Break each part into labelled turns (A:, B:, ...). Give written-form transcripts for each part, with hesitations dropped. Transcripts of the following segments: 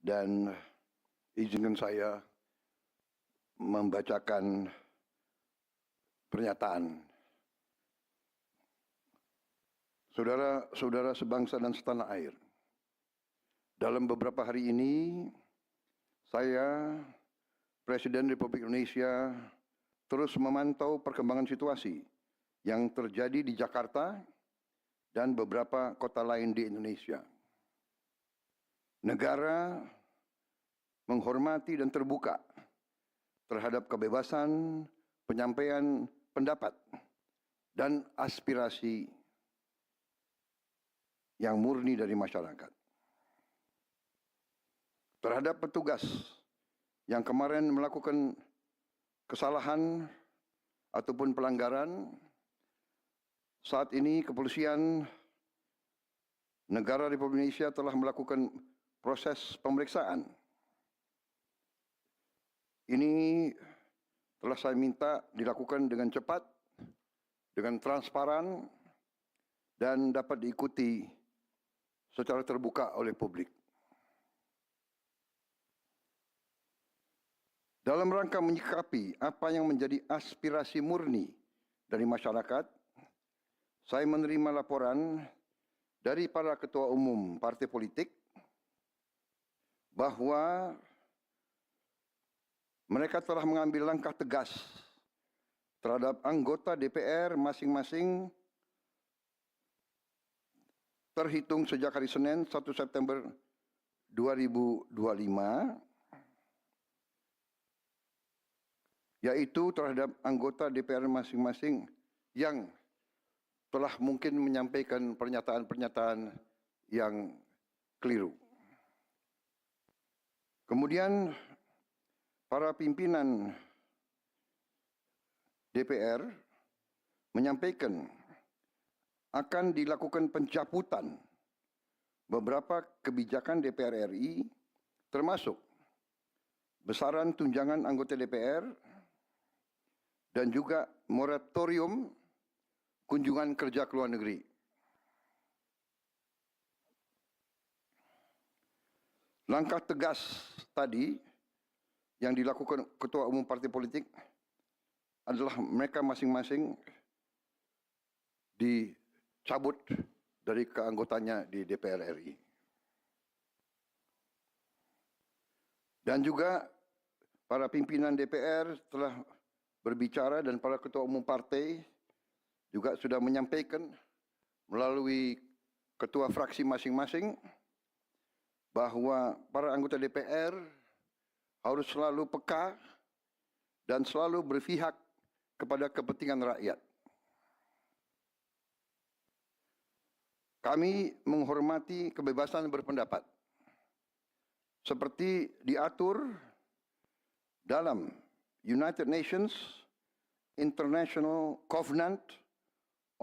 A: dan izinkan saya membacakan pernyataan. Saudara-saudara sebangsa dan setanah air, dalam beberapa hari ini saya, Presiden Republik Indonesia, terus memantau perkembangan situasi yang terjadi di Jakarta dan beberapa kota lain di Indonesia. Negara menghormati dan terbuka terhadap kebebasan penyampaian pendapat dan aspirasi yang murni dari masyarakat. Terhadap petugas yang kemarin melakukan kesalahan ataupun pelanggaran, saat ini kepolisian negara Republik Indonesia telah melakukan proses pemeriksaan. Ini telah saya minta dilakukan dengan cepat, dengan transparan, dan dapat diikuti secara terbuka oleh publik. Dalam rangka menyikapi apa yang menjadi aspirasi murni dari masyarakat, saya menerima laporan dari para ketua umum partai politik bahwa mereka telah mengambil langkah tegas terhadap anggota DPR masing-masing terhitung sejak hari Senin 1 September 2025, yaitu terhadap anggota DPR masing-masing yang telah mungkin menyampaikan pernyataan-pernyataan yang keliru. Kemudian para pimpinan DPR menyampaikan akan dilakukan pencabutan beberapa kebijakan DPR RI, termasuk besaran tunjangan anggota DPR dan juga moratorium kunjungan kerja ke luar negeri. Langkah tegas tadi yang dilakukan ketua umum partai politik adalah mereka masing-masing dicabut dari keanggotanya di DPR RI. Dan juga para pimpinan DPR telah berbicara dan para ketua umum partai juga sudah menyampaikan melalui ketua fraksi masing-masing bahwa para anggota DPR harus selalu peka dan selalu berpihak kepada kepentingan rakyat. Kami menghormati kebebasan berpendapat seperti diatur dalam United Nations International Covenant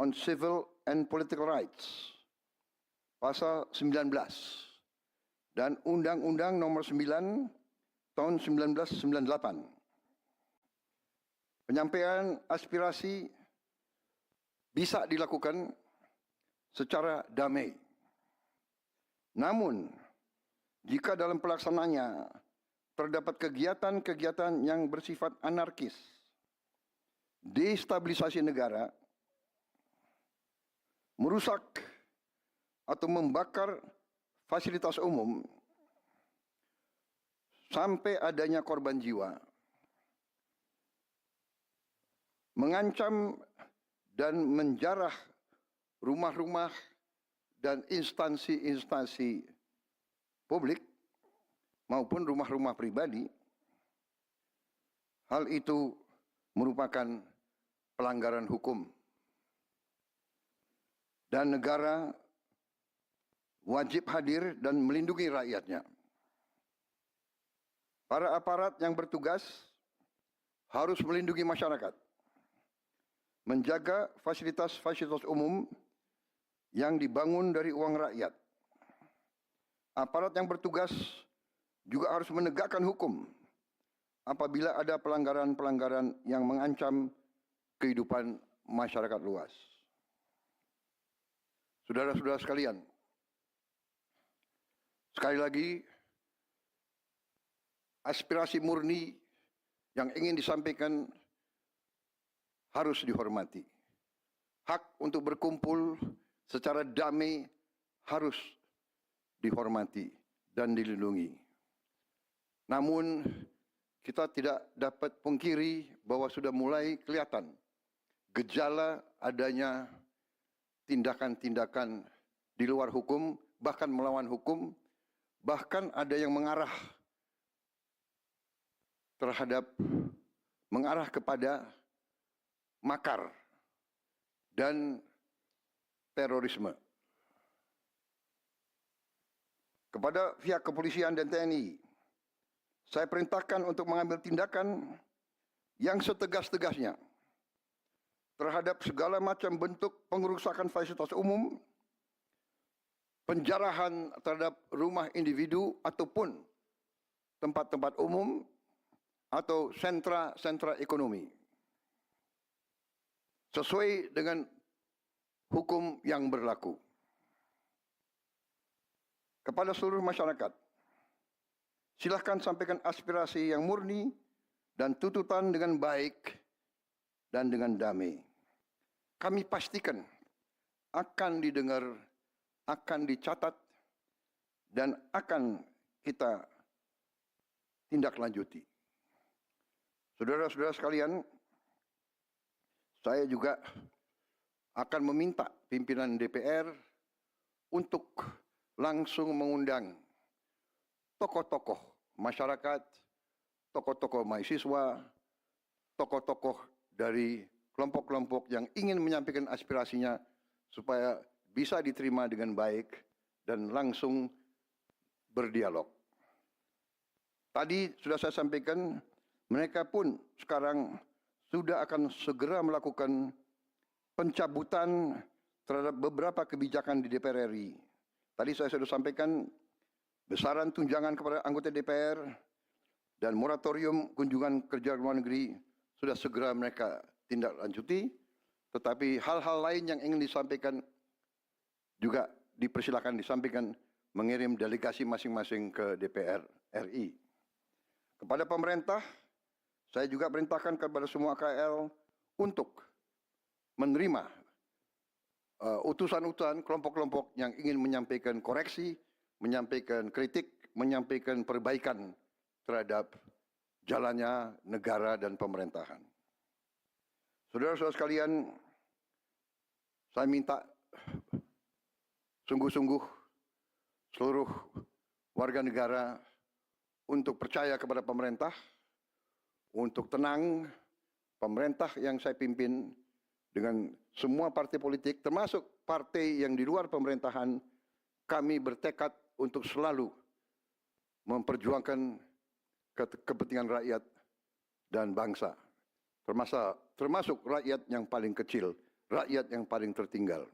A: on Civil and Political Rights, pasal 19, dan Undang-Undang nomor 9 tahun 1998. Penyampaian aspirasi bisa dilakukan secara damai. Namun, jika dalam pelaksananya terdapat kegiatan-kegiatan yang bersifat anarkis, destabilisasi negara, merusak atau membakar fasilitas umum, sampai adanya korban jiwa, mengancam dan menjarah rumah-rumah dan instansi-instansi publik maupun rumah-rumah pribadi, hal itu merupakan pelanggaran hukum. Dan negara wajib hadir dan melindungi rakyatnya. Para aparat yang bertugas harus melindungi masyarakat, menjaga fasilitas-fasilitas umum yang dibangun dari uang rakyat. Aparat yang bertugas juga harus menegakkan hukum apabila ada pelanggaran-pelanggaran yang mengancam kehidupan masyarakat luas. Saudara-saudara sekalian, sekali lagi aspirasi murni yang ingin disampaikan harus dihormati. Hak untuk berkumpul secara damai harus dihormati dan dilindungi. Namun, kita tidak dapat pungkiri bahwa sudah mulai kelihatan gejala adanya tindakan-tindakan di luar hukum, bahkan melawan hukum, bahkan ada yang mengarah kepada makar dan terorisme. Kepada pihak kepolisian dan TNI, saya perintahkan untuk mengambil tindakan yang setegas-tegasnya terhadap segala macam bentuk pengerusakan fasilitas umum, penjarahan terhadap rumah individu ataupun tempat-tempat umum atau sentra-sentra ekonomi, sesuai dengan hukum yang berlaku. Kepada seluruh masyarakat, silakan sampaikan aspirasi yang murni dan tuntutan dengan baik dan dengan damai. Kami pastikan akan didengar, akan dicatat, dan akan kita tindak lanjuti. Saudara-saudara sekalian, saya juga akan meminta pimpinan DPR untuk langsung mengundang tokoh-tokoh masyarakat, tokoh-tokoh mahasiswa, tokoh-tokoh dari kelompok-kelompok yang ingin menyampaikan aspirasinya supaya bisa diterima dengan baik dan langsung berdialog. Tadi sudah saya sampaikan, mereka pun sekarang sudah akan segera melakukan pencabutan terhadap beberapa kebijakan di DPR RI. Tadi saya sudah sampaikan besaran tunjangan kepada anggota DPR dan moratorium kunjungan kerja luar negeri sudah segera mereka tindak lanjuti, tetapi hal-hal lain yang ingin disampaikan juga dipersilakan disampaikan mengirim delegasi masing-masing ke DPR RI. Kepada pemerintah, saya juga perintahkan kepada semua KL untuk menerima utusan-utusan kelompok-kelompok yang ingin menyampaikan koreksi, menyampaikan kritik, menyampaikan perbaikan terhadap jalannya negara dan pemerintahan. Saudara-saudara sekalian, saya minta sungguh-sungguh seluruh warga negara untuk percaya kepada pemerintah, untuk tenang. Pemerintah yang saya pimpin dengan semua partai politik, termasuk partai yang di luar pemerintahan, kami bertekad untuk selalu memperjuangkan kepentingan rakyat dan bangsa, termasuk rakyat yang paling kecil, rakyat yang paling tertinggal.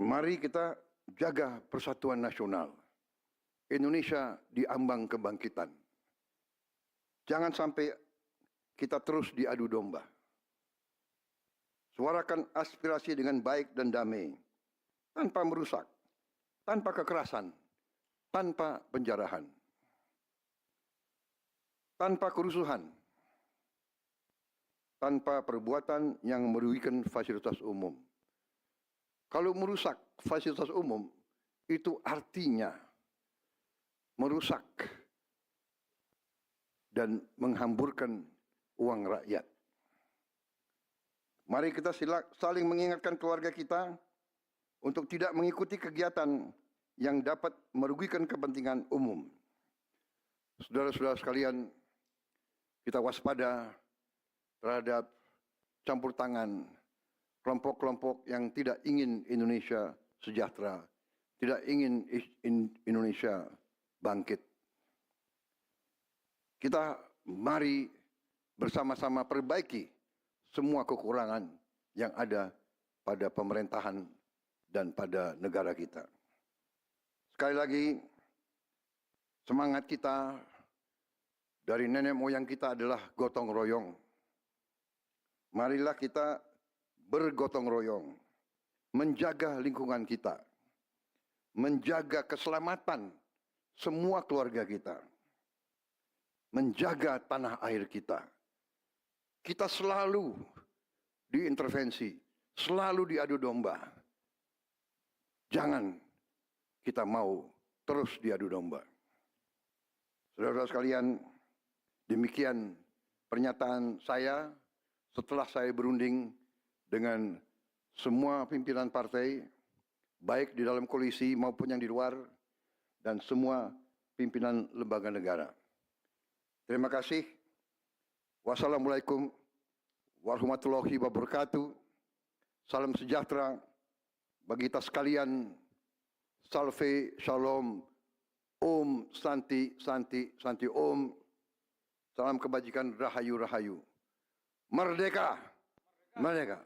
A: Mari kita jaga persatuan nasional. Indonesia diambang kebangkitan. Jangan sampai kita terus diadu domba. Suarakan aspirasi dengan baik dan damai, tanpa merusak, tanpa kekerasan, tanpa penjarahan, tanpa kerusuhan, tanpa perbuatan yang merugikan fasilitas umum. Kalau merusak fasilitas umum, itu artinya merusak dan menghamburkan uang rakyat. Mari kita saling mengingatkan keluarga kita untuk tidak mengikuti kegiatan yang dapat merugikan kepentingan umum. Saudara-saudara sekalian, kita waspada terhadap campur tangan kelompok-kelompok yang tidak ingin Indonesia sejahtera, tidak ingin Indonesia bangkit. Kita mari bersama-sama perbaiki semua kekurangan yang ada pada pemerintahan dan pada negara kita. Sekali lagi, semangat kita dari nenek moyang kita adalah gotong royong. Marilah kita bergotong royong, menjaga lingkungan kita, menjaga keselamatan semua keluarga kita, menjaga tanah air kita. Kita selalu diintervensi, selalu diadu domba. Jangan kita mau terus diadu domba. Saudara-saudara sekalian, demikian pernyataan saya setelah saya berunding dengan semua pimpinan partai, baik di dalam koalisi maupun yang di luar, dan semua pimpinan lembaga negara. Terima kasih. Wassalamualaikum warahmatullahi wabarakatuh. Salam sejahtera bagi kita sekalian. Salve, shalom, om, santi, santi, santi, om. Salam kebajikan, rahayu, rahayu. Merdeka! Merdeka!